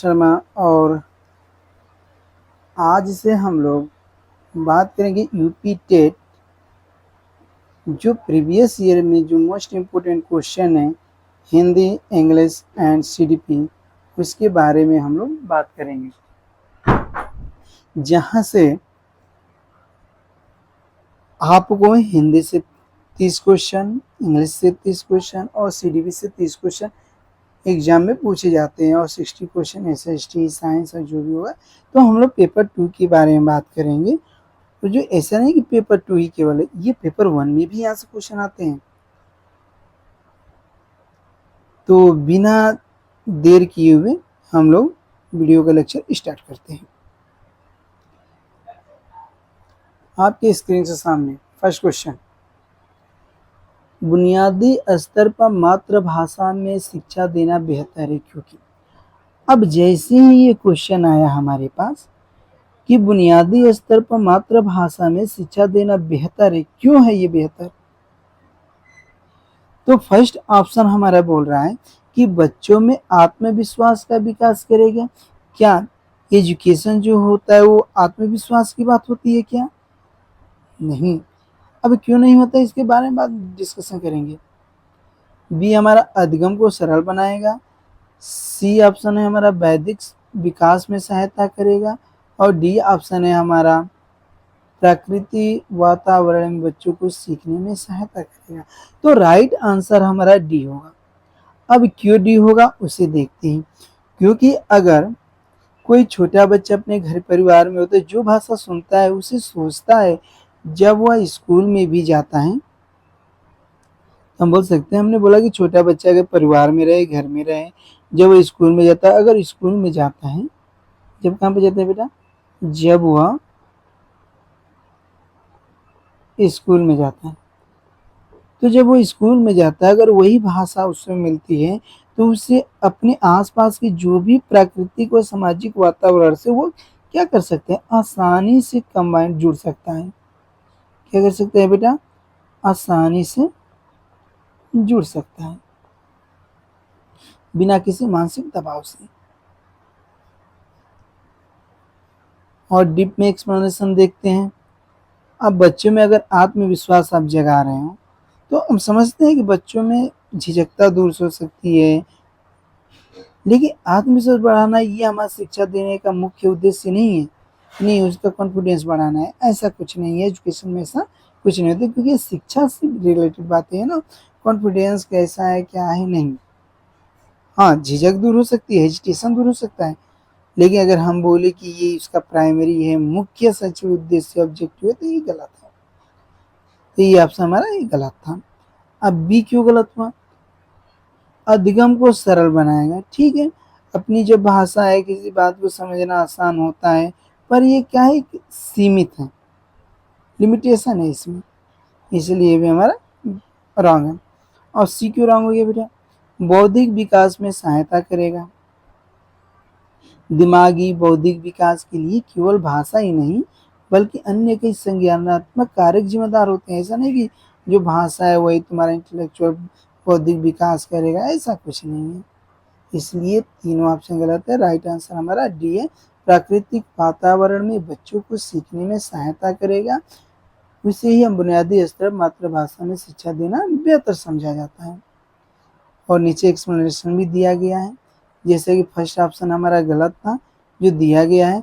शर्मा और आज से हम लोग बात करेंगे यूपी टेट जो प्रीवियस ईयर में जो मोस्ट इम्पोर्टेंट क्वेश्चन है हिंदी, इंग्लिश एंड सीडीपी, उसके बारे में हम लोग बात करेंगे। जहाँ से आपको हिंदी से 30 क्वेश्चन, इंग्लिश से 30 क्वेश्चन और सीडीपी से 30 क्वेश्चन एग्जाम में पूछे जाते हैं और 60 क्वेश्चन एसएसटी, साइंस और जो भी होगा। तो हम लोग पेपर 2 के बारे में बात करेंगे। तो जो ऐसा नहीं कि पेपर 2 ही केवल है, ये पेपर 1 में भी यहाँ से क्वेश्चन आते हैं। तो बिना देर किए हुए हम लोग वीडियो का लेक्चर स्टार्ट करते हैं। आपके स्क्रीन से सामने फर्स्ट क्वेश्चन, बुनियादी स्तर पर मातृभाषा में शिक्षा देना बेहतर है क्योंकि। अब जैसे ही ये क्वेश्चन आया हमारे पास कि बुनियादी स्तर पर मातृभाषा में शिक्षा देना बेहतर है, क्यों है ये बेहतर? तो फर्स्ट ऑप्शन हमारा बोल रहा है कि बच्चों में आत्मविश्वास का विकास करेगा। क्या एजुकेशन जो होता है वो आत्मविश्वास की बात होती है क्या? नहीं। अब क्यों नहीं होता, इसके बारे में बात डिस्कशन करेंगे। बी हमारा अधिगम को सरल बनाएगा। सी ऑप्शन है हमारा वैदिक विकास में सहायता करेगा और डी ऑप्शन है हमारा प्रकृति वातावरण में बच्चों को सीखने में सहायता करेगा। तो राइट आंसर हमारा डी होगा। अब क्यों डी होगा उसे देखते हैं। क्योंकि अगर कोई छोटा बच्चा अपने घर परिवार में होता है, जो भाषा सुनता है उसे सोचता है, जब वह स्कूल में भी जाता है, हम बोल सकते हैं, हमने बोला कि छोटा बच्चा अगर परिवार में रहे, घर में रहे, जब वह स्कूल में जाता है, अगर स्कूल में जाता है, जब कहाँ पे जाता है बेटा, जब वह स्कूल में जाता है, तो जब वो स्कूल में जाता है अगर वही भाषा उससे मिलती है तो उसे अपने आसपास की जो भी प्राकृतिक व सामाजिक वातावरण से वो क्या कर सकते हैं, आसानी से कंबाइन जुड़ सकता है। क्या कर सकते हैं बेटा? आसानी से जुड़ सकता है बिना किसी मानसिक दबाव से। और डीप में एक्सप्लेनेशन देखते हैं। अब बच्चों में अगर आत्मविश्वास आप जगा रहे हो तो हम समझते हैं कि बच्चों में झिझकता दूर हो सकती है, लेकिन आत्मविश्वास बढ़ाना ये हमारा शिक्षा देने का मुख्य उद्देश्य नहीं है। नहीं, उसका कॉन्फिडेंस बढ़ाना है, ऐसा कुछ नहीं है। एजुकेशन में ऐसा कुछ नहीं होता, क्योंकि शिक्षा से रिलेटेड बातें है ना। कॉन्फिडेंस कैसा है क्या है नहीं। हाँ, झिझक दूर हो सकती है, हेजिटेशन दूर हो सकता है, लेकिन अगर हम बोले कि ये इसका प्राइमरी है, मुख्य सचिव उद्देश्य ऑब्जेक्टिव है, तो ये गलत है। तो ये ऑप्शन हमारा ये गलत था। अब बी क्यों गलत हुआ? अधिगम को सरल बनाएगा। ठीक है, अपनी जब भाषा है किसी बात को समझना आसान होता है, पर ये क्या है, सीमित है, लिमिटेशन है इसमें, इसलिए भी हमारा रॉन्ग है। और सी क्यों रॉन्ग हो गया बेटा? बौद्धिक विकास में सहायता करेगा। दिमागी बौद्धिक विकास के लिए केवल भाषा ही नहीं बल्कि अन्य कई संज्ञानात्मक कारक जिम्मेदार होते हैं। ऐसा नहीं कि जो भाषा है वही तुम्हारा इंटेलेक्चुअल बौद्धिक विकास करेगा, ऐसा कुछ नहीं है। इसलिए तीनों ऑप्शन गलत है। राइट आंसर हमारा डी है। प्राकृतिक वातावरण में बच्चों को सीखने में सहायता करेगा, उसे ही हम बुनियादी स्तर मातृभाषा में शिक्षा देना बेहतर समझा जाता है। और नीचे एक्सप्लेनेशन भी दिया गया है। जैसे कि फर्स्ट ऑप्शन हमारा गलत था, जो दिया गया है।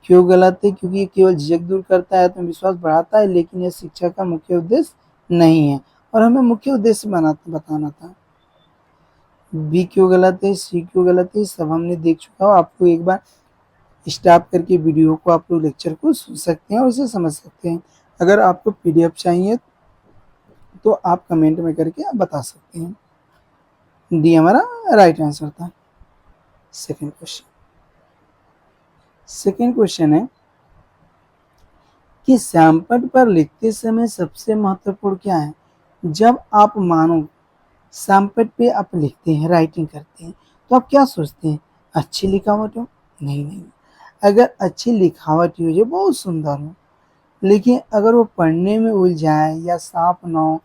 क्यों गलत है? क्योंकि ये केवल झिझक दूर करता है, आत्मविश्वास बढ़ाता है, लेकिन यह शिक्षा का मुख्य उद्देश्य नहीं है, और हमें मुख्य उद्देश्य बताना था। बी क्यों गलत है, सी क्यों गलत है, सब हमने देख चुका हो। आपको एक बार स्टॉप करके वीडियो को आप लोग लेक्चर को सुन सकते हैं और इसे समझ सकते हैं। अगर आपको पीडीएफ चाहिए तो आप कमेंट में करके आप बता सकते हैं। डी हमारा राइट आंसर था। सेकेंड क्वेश्चन है कि सैमपट पर लिखते समय सबसे महत्वपूर्ण क्या है? जब आप मानो सैमपट पे आप लिखते हैं, राइटिंग करते हैं, तो आप क्या सोचते हैं? अच्छी लिखावट हो? नहीं। अगर अच्छी लिखावट हो जो बहुत सुंदर हो, लेकिन अगर वो पढ़ने में उलझाए या साफ ना हो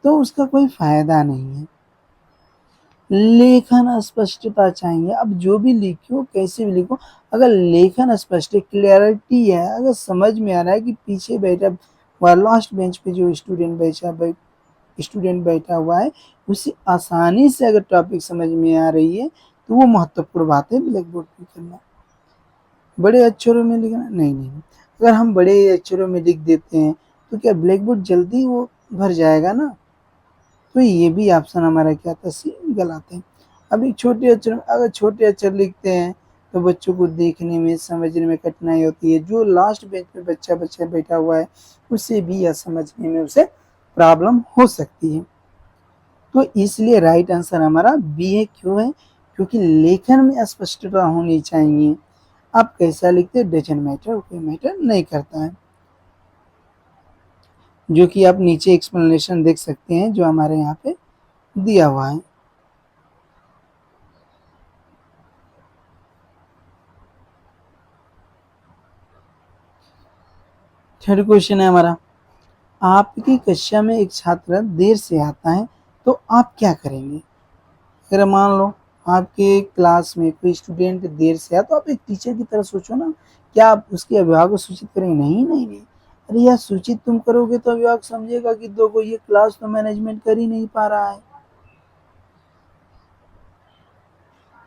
तो उसका कोई फायदा नहीं है। लेखन स्पष्टता चाहिए। अब जो भी लिखो, कैसे भी लिखो, अगर लेखन स्पष्ट है, क्लियरिटी है, अगर समझ में आ रहा है कि पीछे बैठा हुआ लास्ट बेंच पे जो स्टूडेंट बैठा हुआ है, उसे आसानी से अगर टॉपिक समझ में आ रही है, तो वो महत्वपूर्ण बात है ब्लैक बोर्ड पे करना। बड़े अक्षरों में लिखना नहीं, नहीं। अगर हम बड़े अक्षरों में लिख देते हैं तो क्या ब्लैक बोर्ड जल्दी वो भर जाएगा ना। तो ये भी ऑप्शन हमारा क्या था, सी गलत है। अभी छोटे अक्षर, अगर छोटे अक्षर लिखते हैं तो बच्चों को देखने में, समझने में कठिनाई होती है। जो लास्ट बेंच पे बच्चा बच्चा बैठा हुआ है, उसे भी यह समझने में उसे प्रॉब्लम हो सकती है। तो इसलिए राइट आंसर हमारा बी है। क्यों है? क्योंकि लेखन में स्पष्टता होनी चाहिए। आप कैसा लिखते डजंट मैटर, कोई मैटर नहीं करता है। जो कि आप नीचे एक्सप्लेनेशन देख सकते हैं जो हमारे यहाँ पे दिया हुआ है। थर्ड क्वेश्चन है हमारा, आपकी कक्षा में एक छात्र देर से आता है तो आप क्या करेंगे? अगर मान लो आपके क्लास में कोई स्टूडेंट देर से आया, तो आप एक टीचर की तरह सोचो ना, क्या आप उसके अभिभावक को सूचित करेंगे? नहीं, नहीं, नहीं। अरे यार, सूचित तुम करोगे तो अभिभावक समझेगा कि देखो ये क्लास तो मैनेजमेंट कर ही नहीं पा रहा है।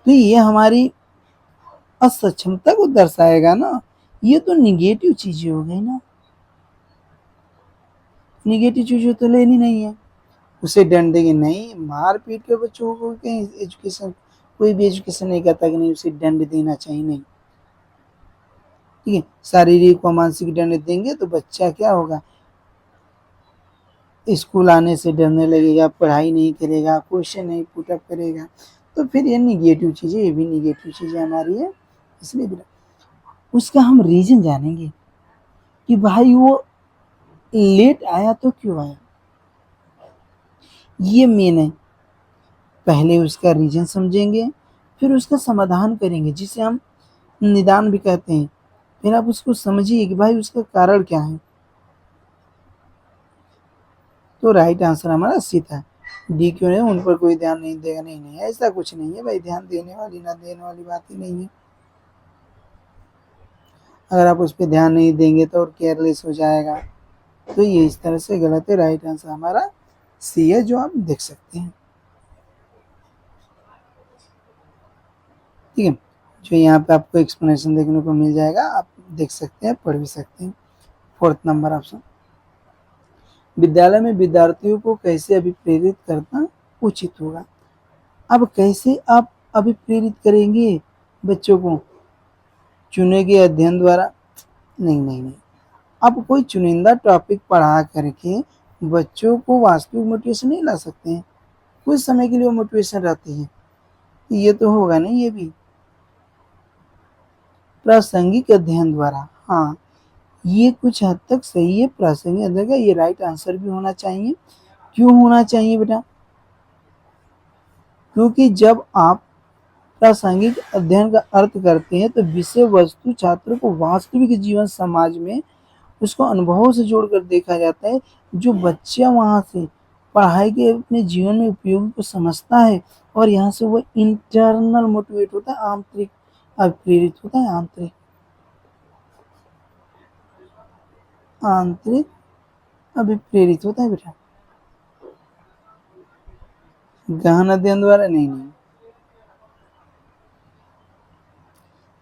तो ये हमारी असक्षमता को दर्शाएगा ना। ये तो निगेटिव चीजें हो गई ना। निगेटिव चीजें तो लेनी नहीं है। उसे दंड देंगे नहीं, मार पीट के बच्चों को कहीं एजुकेशन, कोई भी एजुकेशन नहीं कहता कि नहीं उसे दंड देना चाहिए, नहीं। ठीक है, शारीरिक और मानसिक दंड देंगे तो बच्चा क्या होगा, स्कूल आने से डरने लगेगा, पढ़ाई नहीं करेगा, क्वेश्चन नहीं पुटअप करेगा। तो फिर ये निगेटिव चीजें, ये भी निगेटिव चीजें हमारी है। इसलिए भी उसका हम रीजन जानेंगे कि भाई वो लेट आया तो क्यों आया, ये मेन है। पहले उसका रीजन समझेंगे, फिर उसका समाधान करेंगे, जिसे हम निदान भी कहते हैं। फिर आप उसको समझिए कि भाई उसका कारण क्या है। तो राइट आंसर हमारा सी था। डी क्यों है, उन पर कोई ध्यान नहीं देगा? नहीं, नहीं, ऐसा कुछ नहीं है भाई, ध्यान देने वाली ना देने वाली बात ही नहीं है। अगर आप उस पर ध्यान नहीं देंगे तो और केयरलेस हो जाएगा। तो ये इस तरह से गलत है। राइट आंसर हमारा सी है, जो आप देख सकते हैं। ठीक है, जो यहाँ पे आपको एक्सप्लेनेशन देखने को मिल जाएगा, आप देख सकते हैं, पढ़ भी सकते हैं। फोर्थ नंबर ऑप्शन, विद्यालय में विद्यार्थियों को कैसे अभिप्रेरित करना उचित होगा? अब कैसे आप अभिप्रेरित करेंगे बच्चों को? चुने गए अध्ययन द्वारा? नहीं, नहीं, नहीं। आप कोई चुनिंदा टॉपिक पढ़ा करके बच्चों को वास्तविक मोटिवेशन नहीं ला सकते हैं। कुछ समय के लिए वो मोटिवेशन रहती है, ये तो होगा नहीं। ये भी प्रासंगिक अध्ययन द्वारा, हाँ, ये कुछ हद तक सही है। प्रासंगिक अध्ययन का ये राइट आंसर भी होना चाहिए। क्यों होना चाहिए बेटा? क्योंकि जब आप प्रासंगिक अध्ययन का अर्थ करते हैं तो विषय वस्तु छात्र को वास्तविक जीवन समाज में उसको अनुभवों से जोड़कर देखा जाता है। जो बच्चा वहाँ से पढ़ाई के अपने जीवन में उपयोग को समझता है, और यहाँ से वो इंटरनल मोटिवेट होता है, आंतरिक प्रेरित होता है। आंतरिक आंतरिक अभिप्रेरित होता है बेटा। गहन अध्ययन द्वारा नहीं, नहीं।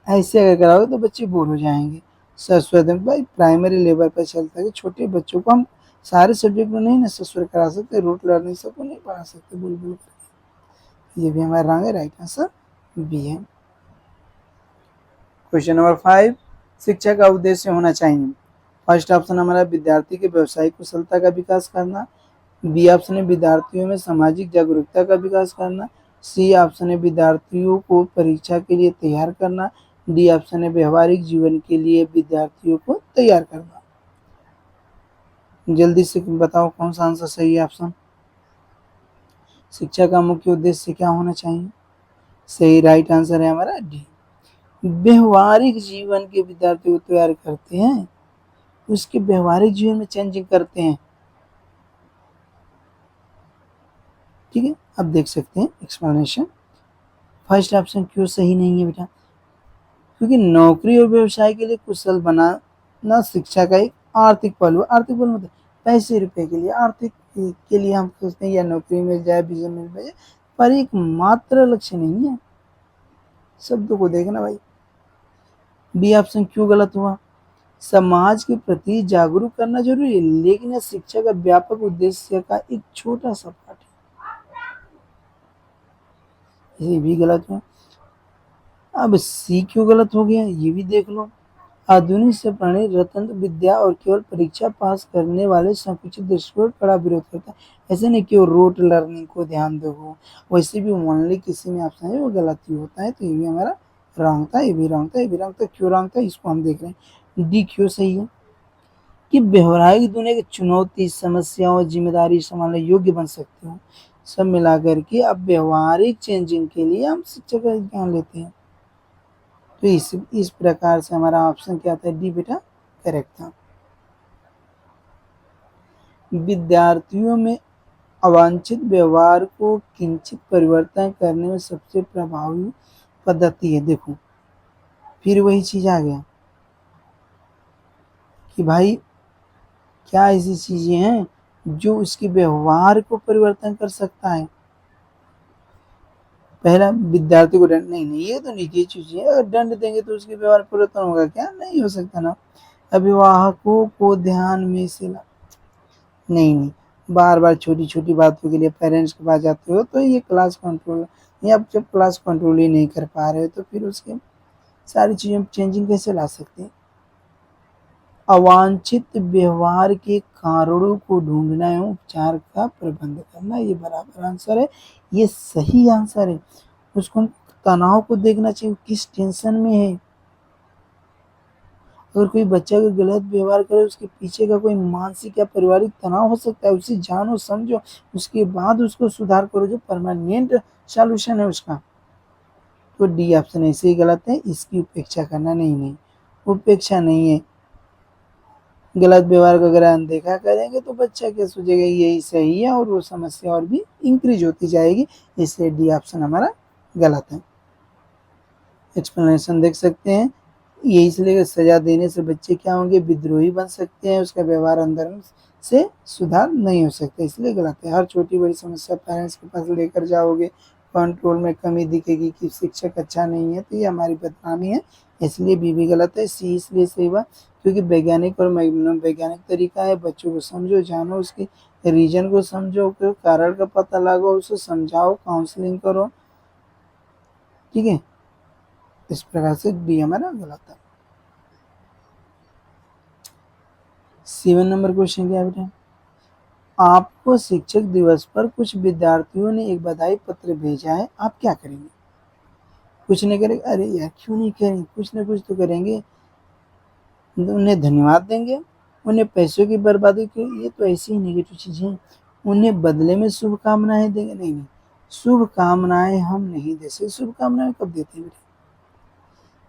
ऐसे अगर कराओगे तो बच्चे बोर हो जाएंगे। सरस्वत भाई प्राइमरी लेवल पर चलता है कि छोटे बच्चों को हम सारे सब्जेक्ट में नहीं ना सस्वर करा सकते, रूट लर्निंग सबको नहीं पढ़ा सकते बुलबुल। ये भी हमारा रंग है। राइट आंसर बी है। क्वेश्चन नंबर 5, शिक्षा का उद्देश्य होना चाहिए। फर्स्ट ऑप्शन हमारा विद्यार्थी के व्यवसायिक कुशलता का विकास करना। बी ऑप्शन है विद्यार्थियों में सामाजिक जागरूकता का विकास करना। सी ऑप्शन है विद्यार्थियों को परीक्षा के लिए तैयार करना। डी ऑप्शन है व्यवहारिक जीवन के लिए विद्यार्थियों को तैयार करना। जल्दी से बताओ कौन सा आंसर सही है ऑप्शन। शिक्षा का मुख्य उद्देश्य क्या होना चाहिए? सही राइट आंसर है हमारा डी। व्यवहारिक जीवन के विद्यार्थी को तैयार करते हैं, उसके व्यवहारिक जीवन में चेंजिंग करते हैं। ठीक है, अब देख सकते हैं एक्सप्लेनेशन। फर्स्ट ऑप्शन क्यों सही नहीं है बेटा? क्योंकि नौकरी और व्यवसाय के लिए कुशल बनाना शिक्षा का एक आर्थिक पहलू है। आर्थिक पहलू मतलब पैसे रुपए के लिए, आर्थिक के लिए हम सोचते हैं या नौकरी मिल जाए, बिजनेस मिल जाए, पर एक मात्र लक्ष्य नहीं है। शब्दों को देखना भाई। बी ऑप्शन क्यों गलत हुआ? समाज के प्रति जागरूक करना जरूरी है, लेकिन यह शिक्षा का व्यापक उद्देश्य का एक छोटा सा पार्ट है। ये भी गलत हुआ। अब सी क्यों गलत हो गया ये भी देख लो। आधुनिक से प्राणी रतन विद्या और केवल परीक्षा पास करने वाले संकुचित दृष्टिकोण बड़ा विरोध करता है। ऐसे नहीं कि वो रोट लर्निंग को ध्यान दो, वैसे भी ओनली किसी में ऑप्शन है वो गलत ही होता है। तो ये भी हमारा रॉन्ग था, ये भी रॉन्ग था, ये भी रॉन्ग था। क्यों रॉन्ग था इसको हम देख रहे हैं। डी क्यों सही है कि व्यवहारिक दुनिया की चुनौती, समस्याओं और जिम्मेदारी संभालने योग्य बन सकते हो। सब मिलाकर के अब व्यवहारिक चेंजिंग के लिए हम शिक्षा का ज्ञान लेते हैं। तो इस प्रकार से हमारा ऑप्शन क्या था? डी बेटा करेक्ट था। विद्यार्थियों में अवांछित व्यवहार को किंचित परिवर्तन करने में सबसे प्रभावी पद्धति है। देखो फिर वही चीज आ गया कि भाई क्या ऐसी चीजें हैं जो उसके व्यवहार को परिवर्तन कर सकता है? पहला, विद्यार्थी को दंड नहीं, नहीं ये तो निजी चीज है। अगर दंड देंगे तो उसके व्यवहार परिवर्तन होगा क्या? नहीं हो सकता ना। अभिभावकों को ध्यान में से ला, नहीं, बार बार छोटी छोटी बातों के लिए पेरेंट्स के पास जाते हो तो ये क्लास कंट्रोल, ये आप जब क्लास कंट्रोल ही नहीं कर पा रहे हो तो फिर उसके सारी चीजें चेंजिंग कैसे ला सकते हैं? अवांछित व्यवहार के कारणों को ढूंढना एवं उपचार का प्रबंध करना, ये बराबर आंसर है, ये सही आंसर है। उसको हम तनाव को देखना चाहिए, किस टेंशन में है। अगर कोई बच्चा अगर गलत व्यवहार करे उसके पीछे का कोई मानसिक या पारिवारिक तनाव हो सकता है, उसे जानो समझो, उसके बाद उसको सुधार करो, जो परमानेंट सॉल्यूशन है उसका। तो डी ऑप्शन ऐसे ही गलत है, इसकी उपेक्षा करना नहीं, उपेक्षा नहीं है। गलत व्यवहार को अगर अनदेखा करेंगे तो बच्चा क्या सोचेगा यही सही है और वो समस्या और भी इंक्रीज होती जाएगी। इसलिए डी ऑप्शन हमारा गलत है। एक्सप्लेनेशन देख सकते हैं। ये इसलिए सजा देने से बच्चे क्या होंगे? विद्रोही बन सकते हैं, उसका व्यवहार अंदर से सुधार नहीं हो सकता, इसलिए गलत है। हर छोटी बड़ी समस्या पेरेंट्स के पास लेकर जाओगे, कंट्रोल में कमी दिखेगी कि शिक्षक अच्छा नहीं है, तो ये हमारी बदनामी है, इसलिए बी भी गलत है। सी इसलिए सही हुआ क्योंकि वैज्ञानिक और वैज्ञानिक तरीका है। बच्चों को समझो, जानो, उसके रीजन को समझो, कारण का पता लगाओ, उसे समझाओ, काउंसलिंग करो, ठीक है। इस प्रकार से डी हमारा गलत है। 7 नंबर क्वेश्चन क्या है बेटा? आपको शिक्षक दिवस पर कुछ विद्यार्थियों ने एक बधाई पत्र भेजा है, आप क्या करेंगे? कुछ नहीं करेंगे? अरे यार क्यों नहीं करेंगे, कुछ ना कुछ तो करेंगे। उन्हें धन्यवाद देंगे, उन्हें पैसों की बर्बादी की, ये तो ऐसी ही नेगेटिव चीजें। उन्हें बदले में शुभकामनाएं देंगे? नहीं, शुभकामनाएं हम नहीं दे सकते। शुभकामनाएं कब देते हैं बेटा?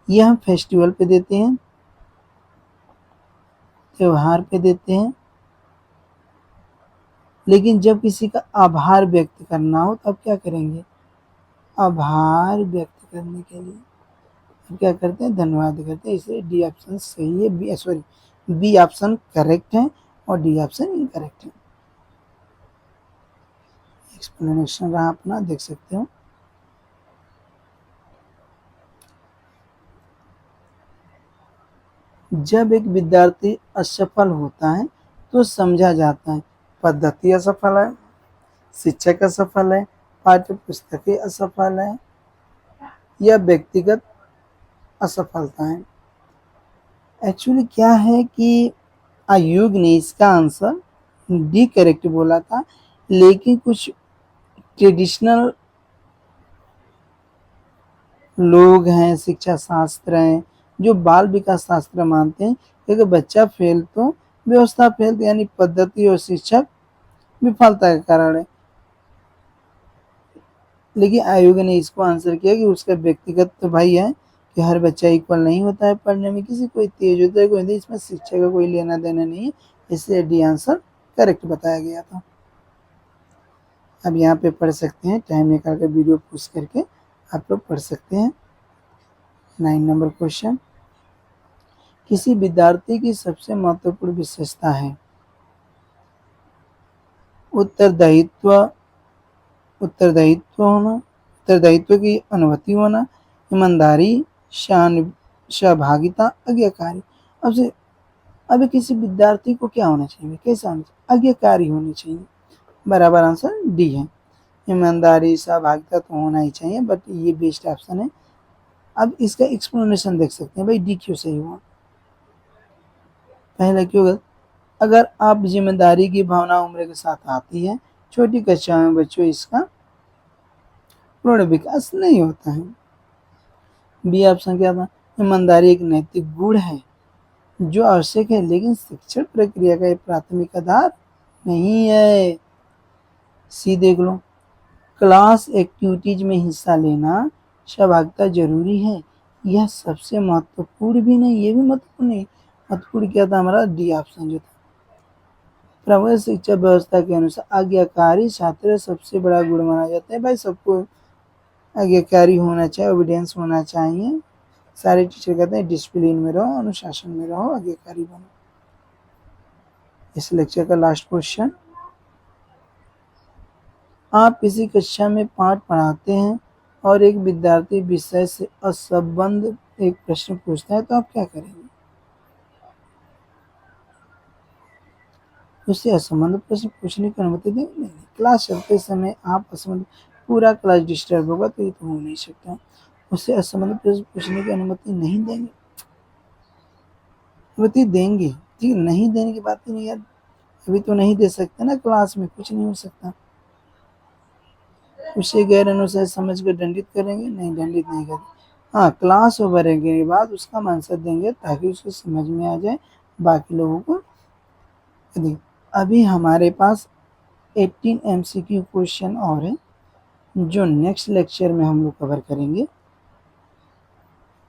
ये हम फेस्टिवल पे देते हैं, त्योहार पे देते हैं, लेकिन जब किसी का आभार व्यक्त करना हो तब क्या करेंगे? आभार व्यक्त करने के लिए हम क्या करते हैं? धन्यवाद करते हैं। इसलिए डी ऑप्शन सही है, B sorry B option correct है और डी ऑप्शन इनकरेक्ट है। एक्सप्लेनेशन रहा अपना, देख सकते हो। जब एक विद्यार्थी असफल होता है तो समझा जाता है पद्धति असफल है, शिक्षक असफल है, पाठ्य पुस्तकें असफल है या व्यक्तिगत असफलता है। एक्चुअली क्या है कि आयुग ने इसका आंसर डी करेक्ट बोला था, लेकिन कुछ ट्रेडिशनल लोग हैं, शिक्षा शास्त्र हैं, जो बाल विकास शास्त्र मानते हैं कि बच्चा फेल तो व्यवस्था फेल, यानी पद्धति और शिक्षक विफलता का कारण है। लेकिन आयोग ने इसको आंसर किया कि उसका व्यक्तिगत तो भाई है कि हर बच्चा इक्वल नहीं होता है पढ़ने में, किसी कोई तेज होता है, कोई नहीं, इसमें शिक्षा का कोई लेना देना नहीं है, इसलिए डी आंसर करेक्ट बताया गया था। अब यहाँ पे पढ़ सकते हैं, टाइम निकाल कर वीडियो पॉज करके आप लोग पढ़ सकते हैं। 9 नंबर क्वेश्चन, किसी विद्यार्थी की सबसे महत्वपूर्ण विशेषता है? उत्तरदायित्व, उत्तरदायित्व की अनुभूति होना, ईमानदारी, सहभागिता, आज्ञाकारी। अब किसी विद्यार्थी को क्या होना चाहिए, कैसा होना चाहिए? आज्ञाकारी होनी चाहिए। बराबर आंसर डी है। ईमानदारी, सहभागिता तो होना ही चाहिए, बट ये बेस्ट ऑप्शन है। अब इसका एक्सप्लेनेशन देख सकते हैं, भाई डी क्यों सही हुआ। पहला क्यों गलत? अगर आप जिम्मेदारी की भावना उम्र के साथ आती है, छोटी कक्षा में बच्चों इसका पूर्ण विकास नहीं होता है। बी ऑप्शन क्या था? ईमानदारी एक नैतिक गुण है जो आवश्यक है, लेकिन शिक्षण प्रक्रिया का एक प्राथमिक आधार नहीं है। सी देख लो, क्लास एक्टिविटीज में हिस्सा लेना, सहभागिता जरूरी है, यह सबसे महत्वपूर्ण भी नहीं, ये भी महत्वपूर्ण नहीं। महत्वपूर्ण क्या था हमारा? डी ऑप्शन जो था। प्रबल शिक्षा व्यवस्था के अनुसार आज्ञाकारी छात्र सबसे बड़ा गुण माना जाता है। भाई सबको आज्ञाकारी होना चाहिए, ओबीडियंस होना चाहिए। सारे टीचर कहते हैं डिसिप्लिन में रहो, अनुशासन में रहो, आज्ञाकारी बनो। इस लेक्चर का लास्ट क्वेश्चन, आप किसी कक्षा में पाठ पढ़ाते हैं और एक विद्यार्थी विषय से असंबद्ध एक प्रश्न पूछता है, तो आप क्या करेंगे? उसे असंबद्ध प्रश्न पूछने की अनुमति देंगे? नहीं। क्लास चलते समय आप असंबद्ध, पूरा क्लास डिस्टर्ब होगा तो ये तो हो नहीं सकता। उसे असंबद्ध प्रश्न पूछने की अनुमति नहीं देंगे, अनुमति देंगे, ठीक, नहीं देने की बात ही नहीं यार। अभी तो नहीं दे सकते ना, क्लास में कुछ नहीं हो सकता। उसे गैर अनुसार समझ कर दंडित करेंगे? नहीं, दंडित नहीं करेंगे। हाँ, क्लास ओवर के बाद उसका आंसर देंगे ताकि उसको समझ में आ जाए, बाकी लोगों को। अभी हमारे पास 18 MCQ क्वेश्चन और है जो नेक्स्ट लेक्चर में हम लोग कवर करेंगे,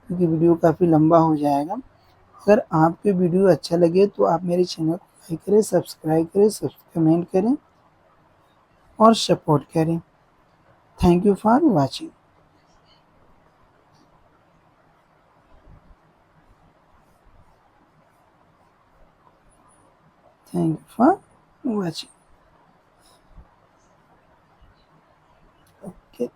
क्योंकि वीडियो काफ़ी लंबा हो जाएगा। अगर आपके वीडियो अच्छा लगे तो आप मेरे चैनल को लाइक करें, सब्सक्राइब करें, कमेंट करें और सपोर्ट करें। Thank you for watching. Thank you for watching. Okay.